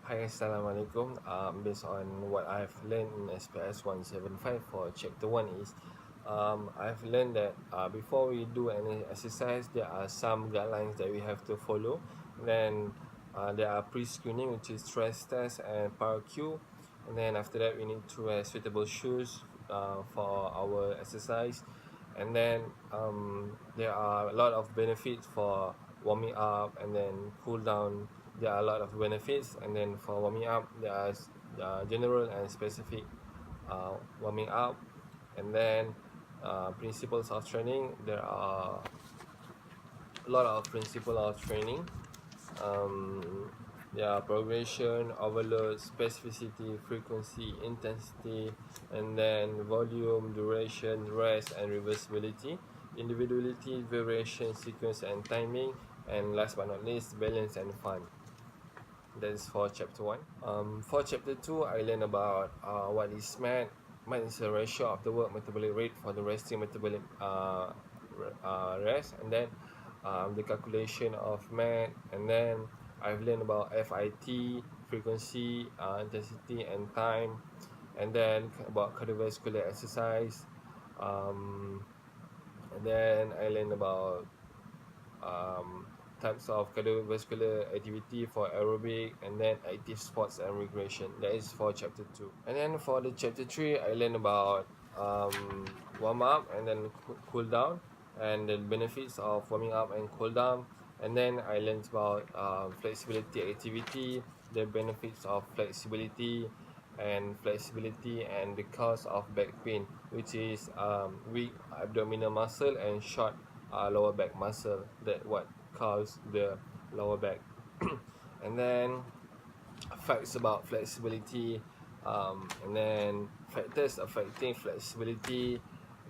Hi, Assalamualaikum. Based on what I've learned in SPS 175 for chapter 1 is I've learned that before we do any exercise, there are some guidelines that we have to follow. Then there are pre-screening, which is stress test and power cue. And then after that, we need to wear suitable shoes for our exercise. And then there are a lot of benefits for warming up and then cool down. There are a lot of benefits, and then for warming up there are general and specific warming up. And then principles of training, there are a lot of principles of training. um, Progression, overload, specificity, frequency, intensity, and then volume, duration, rest, and reversibility, individuality, variation, sequence, and timing, and last but not least, balance and fun. That is for chapter 1. For chapter 2, I learned about what is MAT. MAT is a ratio of the work metabolic rate for the resting metabolic rest, and then the calculation of MAT. And then I've learned about FIT, frequency, intensity, and time. And then about cardiovascular exercise. And then I learned about um, types of cardiovascular activity for aerobic, and then active sports and recreation. That is for chapter 2. And then for the chapter 3, I learned about warm up and then cool down, and the benefits of warming up and cool down. And then I learned about flexibility activity, the benefits of flexibility and the cause of back pain, which is weak abdominal muscle and short lower back muscle, that what cause the lower back. And then facts about flexibility, and then factors affecting flexibility,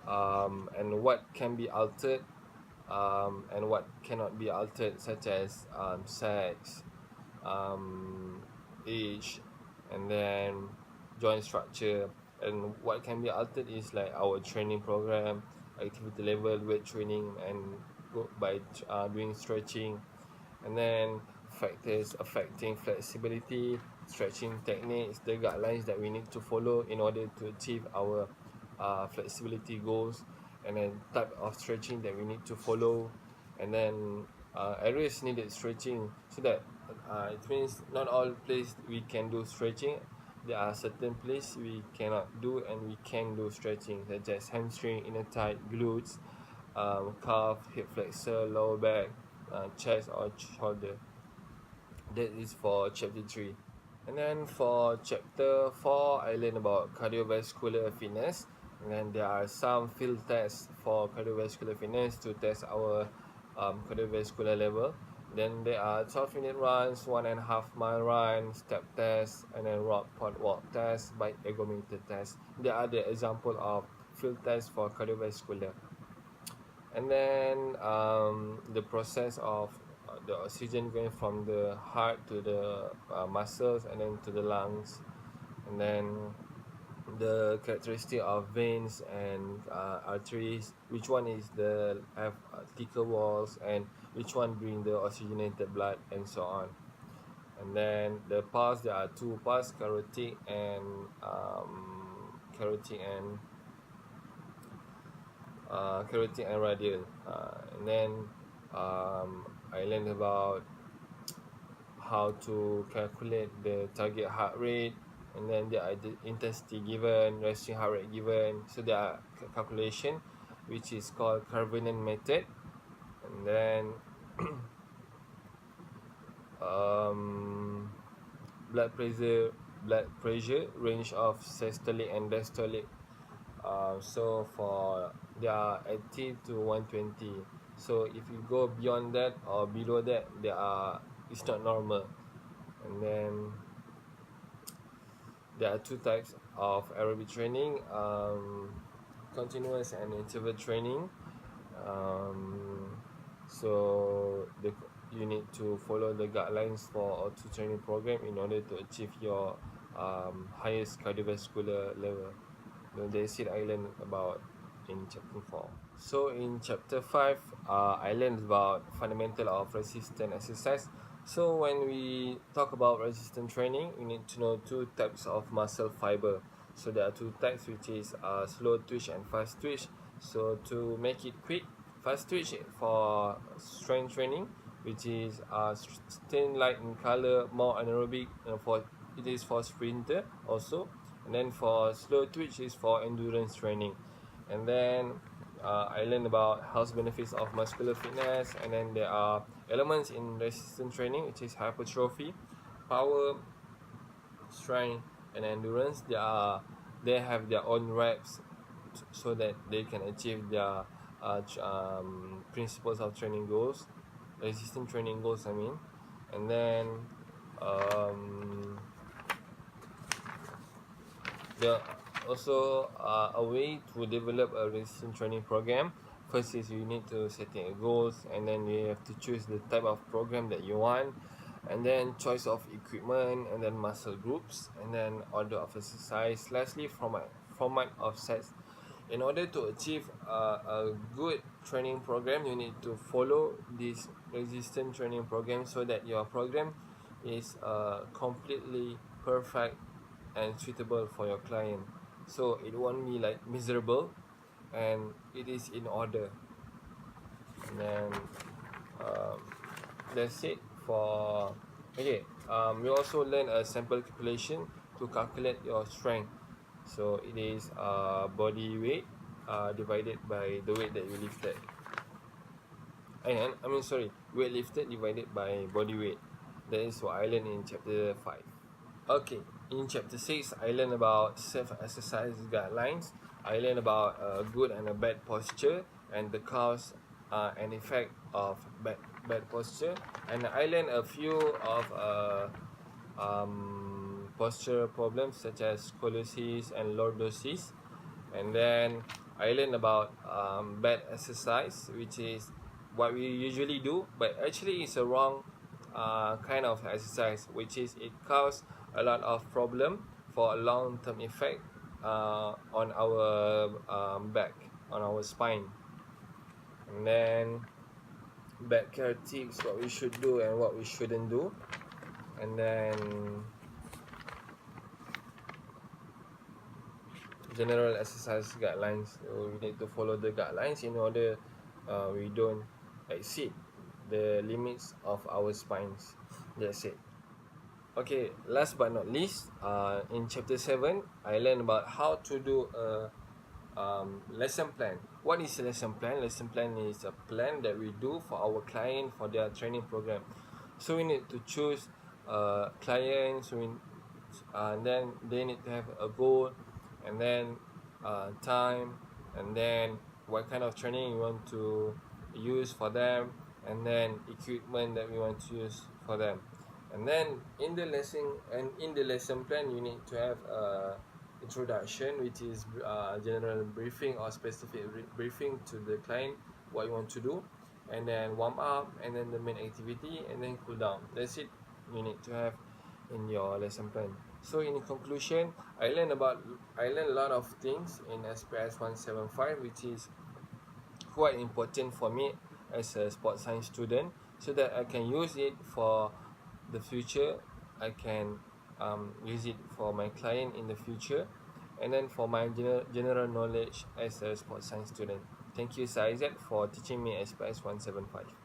and what can be altered, and what cannot be altered, such as sex, um, age, and then joint structure. And what can be altered is like our training program, activity level, weight training, and go by doing stretching. And then factors affecting flexibility, stretching techniques, the guidelines that we need to follow in order to achieve our flexibility goals, and then type of stretching that we need to follow. And then areas needed stretching, so that it means not all place we can do stretching. There are certain places we cannot do and we can do stretching, such as hamstring, inner thigh, glutes, calf, hip flexor, lower back, chest or shoulder. That is for chapter 3. And then for chapter 4, I learned about cardiovascular fitness. And then there are some field tests for cardiovascular fitness to test our cardiovascular level. Then there are 12-minute runs, 1.5 mile run, step test, and then rock pod walk test, bike ergometer test. There are the example of field tests for cardiovascular. And then the process of the oxygen going from the heart to the muscles and then to the lungs. And then the characteristic of veins and arteries, which one is the have thicker walls, and which one bring the oxygenated blood, and so on. And then the pulse, there are two pulse, carotid and carotid and radial. And then I learned about how to calculate the target heart rate, and then there are the intensity given, resting heart rate given. So there are calculation, which is called Karvanen method. And then blood pressure range of systolic and diastolic. So for they are 80 to 120. So if you go beyond that or below that, it's not normal. And then there are two types of aerobic training, continuous and interval training. So you need to follow the guidelines for auto training program in order to achieve your highest cardiovascular level. That's it I learned about in chapter 4. So in chapter 5, I learned about fundamental of resistance exercise. So when we talk about resistance training, we need to know two types of muscle fiber. So there are two types, which is slow twitch and fast twitch. So to make it quick, fast twitch for strength training, which is thin light in color, more anaerobic, for it is for sprinter also. And then for slow twitch is for endurance training. And then I learned about health benefits of muscular fitness, and then there are elements in resistance training, which is hypertrophy, power, strength, and endurance. They have their own reps so that they can achieve their principles of training goals, resistance training goals. I mean, and then there are also a way to develop a resistance training program. First is you need to set your goals, and then you have to choose the type of program that you want, and then choice of equipment, and then muscle groups, and then order of exercise. Lastly, format of sets. In order to achieve a good training program, you need to follow this resistance training program so that your program is completely perfect and suitable for your client, so it won't be like miserable, and it is in order. And then um, that's it for okay. We also learn a sample calculation to calculate your strength. So it is body weight divided by the weight that you lifted, and weight lifted divided by body weight. That is what I learned in chapter 5. Okay, in chapter 6, I learned about self-exercise guidelines. I learned about good and a bad posture and the cause and effect of bad posture. And I learned a few of posture problems such as scoliosis and lordosis. And then I learned about bad exercise, which is what we usually do, but actually it's a wrong kind of exercise, which is it causes a lot of problem for a long term effect on our back, on our spine. And then back care tips, what we should do and what we shouldn't do. And then general exercise guidelines. So we need to follow the guidelines in order we don't exceed the limits of our spines. That's it. Okay, last but not least, in chapter 7, I learned about how to do a lesson plan. What is a lesson plan? Lesson plan is a plan that we do for our client for their training program. So we need to choose clients, and then they need to have a goal, and then time, and then what kind of training you want to use for them, and then equipment that we want to use for them. And then in the lesson plan, you need to have a introduction, which is general briefing or specific briefing to the client what you want to do, and then warm up, and then the main activity, and then cool down. That's it. You need to have in your lesson plan. So in conclusion, I learned a lot of things in SPS 175, which is quite important for me as a sports science student, so that I can use it for the future. I can use it for my client in the future, and then for my general knowledge as a sports science student. Thank you, Sir Isaac, for teaching me SPS 175.